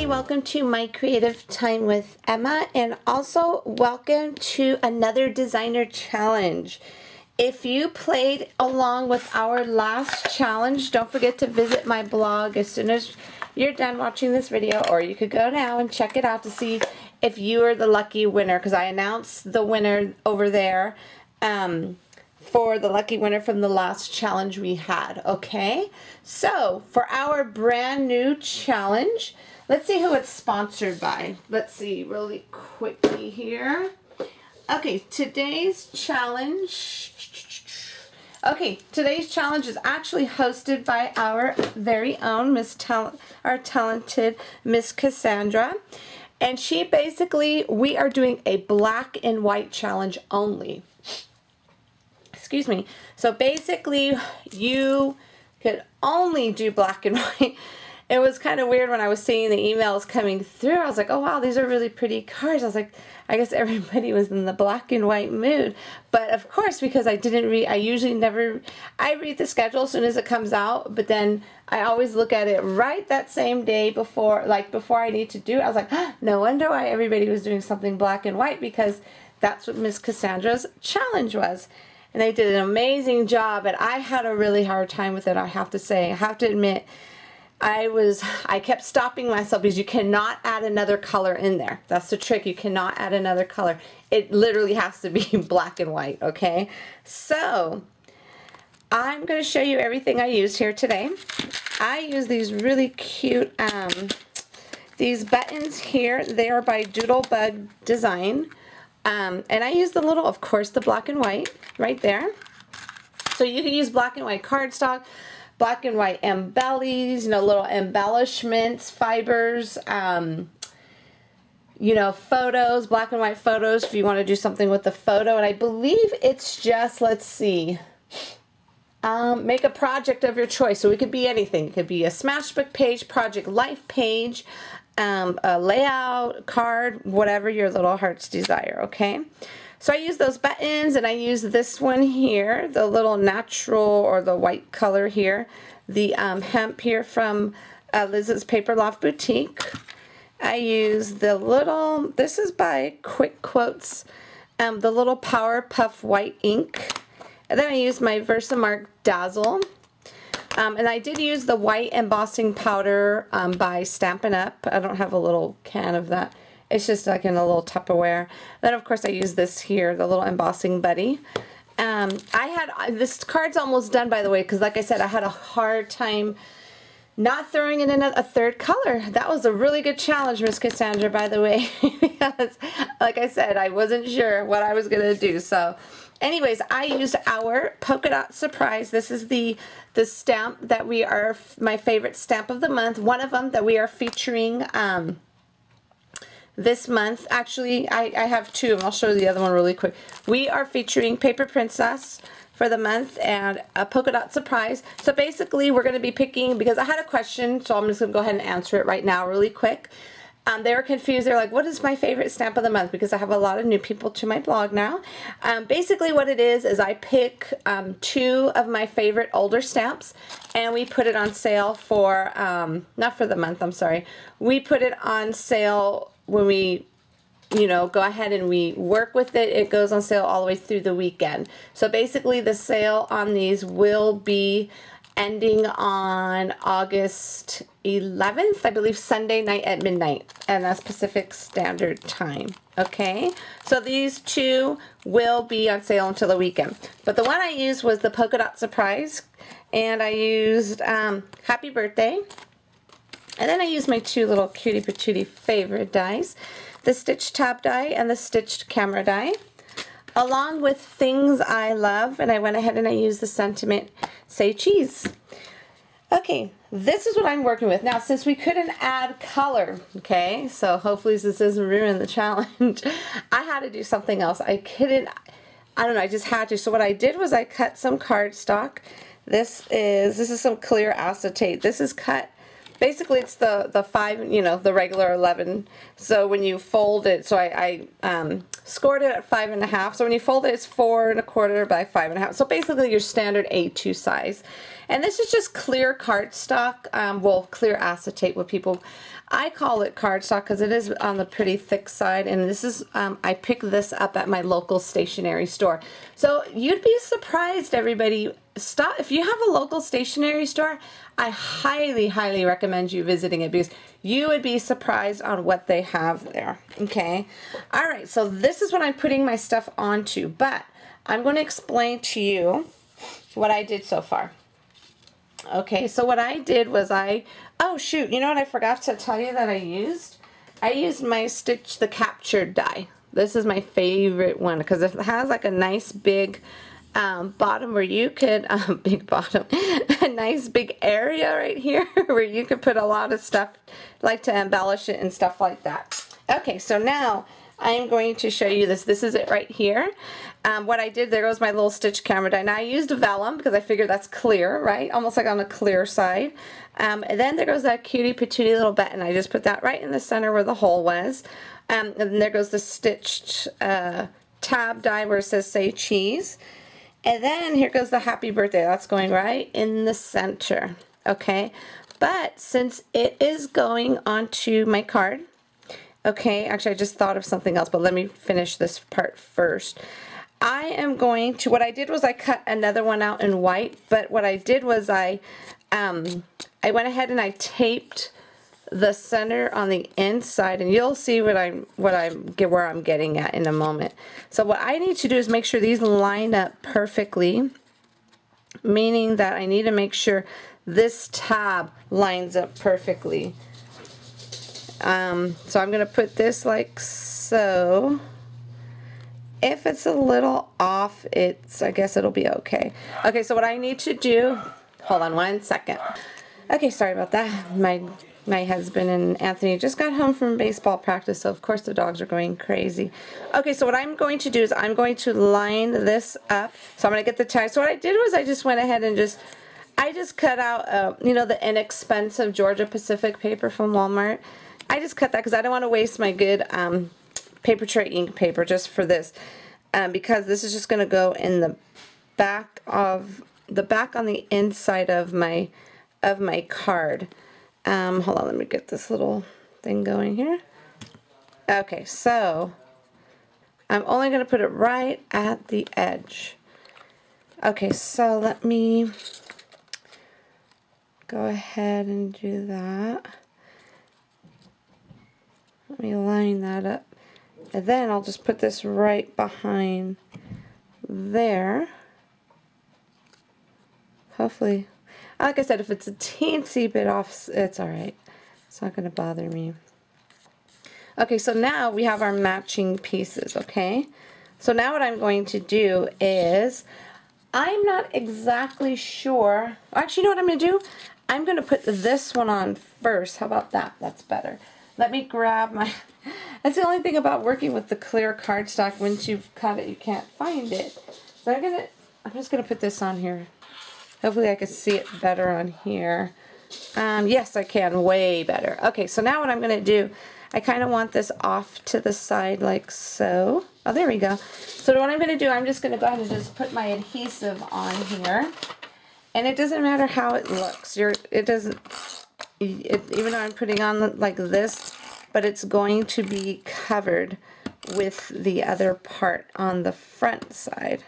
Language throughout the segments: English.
Welcome to my creative time with Emma, and also welcome to another designer challenge. If you played along with our last challenge, don't forget to visit my blog as soon as you're done watching this video, or you could go now and check it out to see if you are the lucky winner, because I announced the winner over there for the lucky winner from the last challenge we had. Okay, so for our brand new challenge, let's see who it's sponsored by. Let's see really quickly here. Okay, today's challenge is actually hosted by our very own our talented Miss Cassandra. And she basically, we are doing a black and white challenge only. Excuse me. So basically, you could only do black and white. It was kind of weird when I was seeing the emails coming through. I was like, oh wow, these are really pretty cards. I was like, I guess everybody was in the black and white mood. But of course, because I didn't read, I read the schedule as soon as it comes out, but then I always look at it right that same day before I need to do it. I was like, no wonder why everybody was doing something black and white, because that's what Miss Cassandra's challenge was. And they did an amazing job, and I had a really hard time with it, I have to say. I have to admit, I kept stopping myself because you cannot add another color in there. That's the trick. You cannot add another color. It literally has to be black and white, okay? So, I'm going to show you everything I used here today. I use these really cute, these buttons here. They are by Doodlebug Design. And I use the little, of course, the black and white right there. So you can use black and white cardstock, black and white embellies, little embellishments, fibers, photos, black and white photos if you want to do something with the photo. And I believe it's just, let's see, make a project of your choice. So it could be anything. It could be a Smashbook page, project life page, a layout, card, whatever your little hearts desire, okay? So I use those buttons, and I use this one here, the little natural or the white color here, the hemp here from Liz's Paper Loft Boutique. I use the little, this is by Quick Quotes, the little Power Puff white ink. And then I use my Versamark Dazzle. And I did use the white embossing powder by Stampin' Up. I don't have a little can of that. It's just like in a little Tupperware. Then of course I use this here, the little embossing buddy. This card's almost done, by the way, because like I said, I had a hard time not throwing in a third color. That was a really good challenge, Miss Cassandra, by the way, because like I said, I wasn't sure what I was going to do. So anyways, I used our Polka Dot Surprise. This is the stamp that we are, my favorite stamp of the month, one of them that we are featuring this month. Actually, I have two, and I'll show you the other one really quick. We are featuring Paper Princess for the month and a Polka Dot Surprise. So basically, we're going to be picking, because I had a question, so I'm just going to go ahead and answer it right now really quick. They were confused. They're like, what is my favorite stamp of the month? Because I have a lot of new people to my blog now. Basically what it is I pick two of my favorite older stamps, and we put it on sale for, not for the month, I'm sorry. We put it on sale when we, go ahead and we work with it. It goes on sale all the way through the weekend. So basically the sale on these will be ending on August 11th, I believe, Sunday night at midnight, and that's Pacific Standard Time. Okay, so these two will be on sale until the weekend. But the one I used was the Polka Dot Surprise, and I used Happy Birthday, and then I used my two little cutie patootie favorite dies, the Stitched Tab die and the Stitched Camera die, along with Things I Love, and I went ahead and I used the Sentiment Say Cheese. Okay, this is what I'm working with. Now, since we couldn't add color, okay, so hopefully this doesn't ruin the challenge, I had to do something else. I don't know, I just had to. So what I did was I cut some cardstock. This is some clear acetate. This is cut basically it's the 5, you know, the regular 11. So when you fold it, so I scored it at 5.5. So when you fold it, it's 4.25 by 5.5. So basically your standard A2 size. And this is just clear cardstock, well, clear acetate with people. I call it cardstock because it is on the pretty thick side, and this is, I picked this up at my local stationery store. So you'd be surprised, everybody. Stop, if you have a local stationery store, I highly, highly recommend you visiting it because you would be surprised on what they have there, okay? All right, so this is what I'm putting my stuff onto, but I'm going to explain to you what I did so far. Okay, so what I did was oh shoot, you know what I forgot to tell you that I used? I used my Stitch the Captured die. This is my favorite one because it has like a nice big bottom where you could, big bottom, a nice big area right here where you could put a lot of stuff, like to embellish it and stuff like that. Okay, so now I'm going to show you this. This is it right here. What I did, there goes my little stitch camera die. Now I used vellum because I figured that's clear, right? Almost like on the clear side. And then there goes that cutie patootie little button. I just put that right in the center where the hole was. And then there goes the stitched tab die where it says say cheese. And then here goes the happy birthday. That's going right in the center. Okay. But since it is going onto my card, okay, actually I just thought of something else, but let me finish this part first. I am going to, what I did was I cut another one out in white, but what I did was I went ahead and I taped the center on the inside, and you'll see where I'm getting at in a moment. So what I need to do is make sure these line up perfectly, meaning that I need to make sure this tab lines up perfectly. So I'm going to put this like so. If it's a little off, I guess it'll be okay. Okay, so what I need to do, hold on one second. Okay, sorry about that. My husband and Anthony just got home from baseball practice, so of course the dogs are going crazy. Okay, so what I'm going to do is I'm going to line this up. So I'm going to get the tag. So what I did was I just went ahead and I just cut out, you know, the inexpensive Georgia Pacific paper from Walmart. I just cut that because I don't want to waste my good paper tray ink paper just for this, because this is just going to go in the back on the inside of my card. Hold on, let me get this little thing going here. Okay, so I'm only going to put it right at the edge. Okay, so let me go ahead and do that. Let me line that up. And then I'll just put this right behind there. Hopefully, like I said, if it's a teensy bit off, it's alright. It's not going to bother me. Okay, so now we have our matching pieces, okay? So now what I'm going to do is, I'm not exactly sure. Actually, you know what I'm going to do? I'm going to put this one on first. How about that? That's better. Let me grab my, that's the only thing about working with the clear cardstock. Once you've cut it, you can't find it. So I'm just going to put this on here. Hopefully I can see it better on here. Yes, I can, way better. Okay, so now what I'm going to do, I kind of want this off to the side like so. Oh, there we go. So what I'm going to do, I'm just going to go ahead and just put my adhesive on here. And it doesn't matter how it looks. Even though I'm putting on like this, but it's going to be covered with the other part on the front side.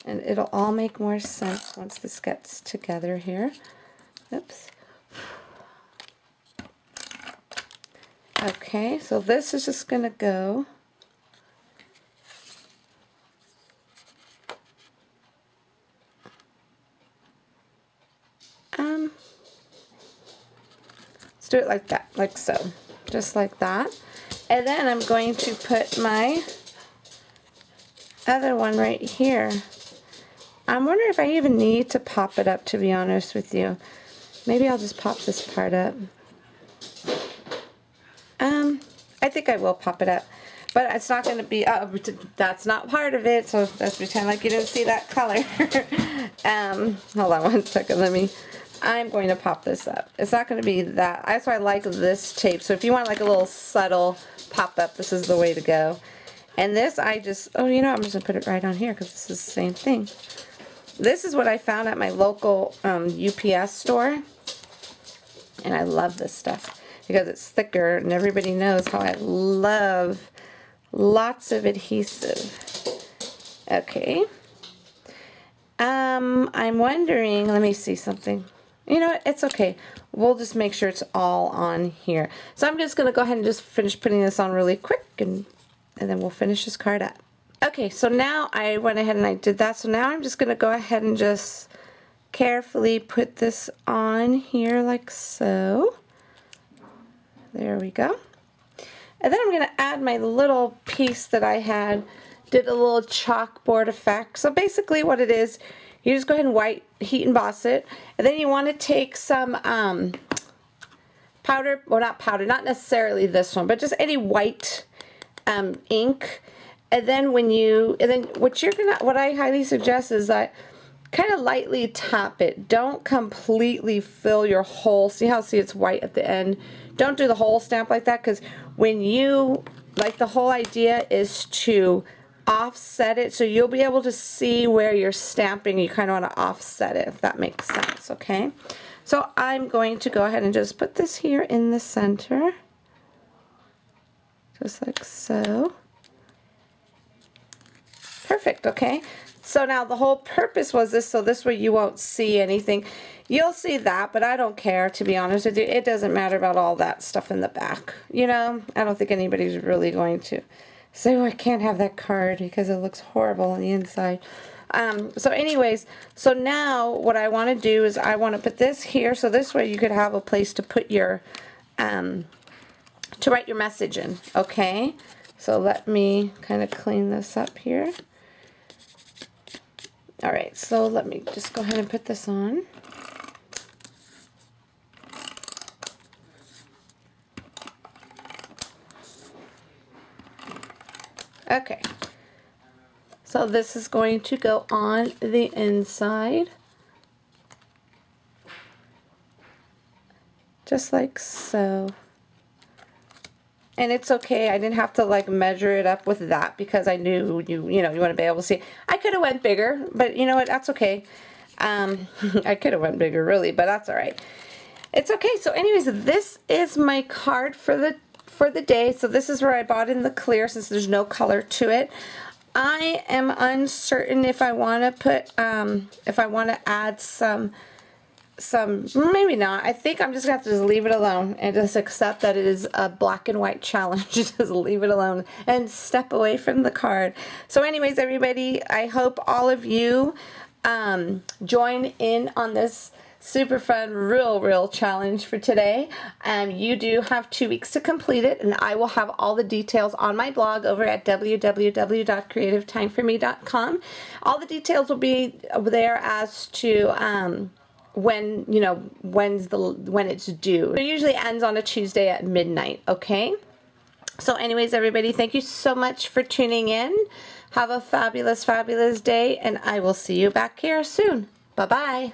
And it'll all make more sense once this gets together here. Oops. Okay, so this is just going to go let's do it like that, like so, just like that. And then I'm going to put my other one right here. I'm wondering if I even need to pop it up, to be honest with you. Maybe I'll just pop this part up. I think I will pop it up, but it's not going to be, that's not part of it, so let's pretend like you didn't see that color. Hold on one second, let me I'm going to pop this up. It's not going to be that. That's why I like this tape. So if you want like a little subtle pop up, this is the way to go. And this I just, oh, you know, I'm just going to put it right on here because this is the same thing. This is what I found at my local UPS store. And I love this stuff because it's thicker, and everybody knows how I love lots of adhesive. Okay. I'm wondering, let me see something. You know what, it's okay. We'll just make sure it's all on here. So I'm just going to go ahead and just finish putting this on really quick, and then we'll finish this card up. Okay, so now I went ahead and I did that. So now I'm just going to go ahead and just carefully put this on here like so. There we go. And then I'm going to add my little piece that I had, did a little chalkboard effect. So basically what it is, you just go ahead and heat emboss it, and then you want to take some powder, well, not powder, not necessarily this one, but just any white ink. And then what I highly suggest is that kind of lightly tap it. Don't completely fill your whole, see it's white at the end. Don't do the whole stamp like that, because when you, like, the whole idea is to offset it, so you'll be able to see where you're stamping. You kind of want to offset it, if that makes sense, okay? So I'm going to go ahead and just put this here in the center, just like so. Perfect, okay? So now the whole purpose was this, so this way you won't see anything. You'll see that, but I don't care, to be honest with you. It doesn't matter about all that stuff in the back. You know, I don't think anybody's really going to say, oh, I can't have that card because it looks horrible on the inside. So anyways, so now what I want to do is I want to put this here, so this way you could have a place to put your, to write your message in, okay? So let me kind of clean this up here. All right, so let me just go ahead and put this on. Okay, so this is going to go on the inside, just like so. And it's okay, I didn't have to like measure it up with that because I knew you want to be able to see. I could have went bigger, but you know what, that's okay. I could have went bigger really, but that's all right. It's okay. So anyways, this is my card for the day. So this is where I bought in the clear, since there's no color to it. I am uncertain if I want to put if I want to add some, maybe not. I think I'm just gonna have to just leave it alone and just accept that it is a black and white challenge. Just leave it alone and step away from the card. So anyways, everybody, I hope all of you join in on this super fun, real challenge for today. You do have 2 weeks to complete it, and I will have all the details on my blog over at www.creativetimeforme.com. All the details will be there as to when it's due. It usually ends on a Tuesday at midnight, okay? So anyways, everybody, thank you so much for tuning in. Have a fabulous day, and I will see you back here soon. Bye-bye.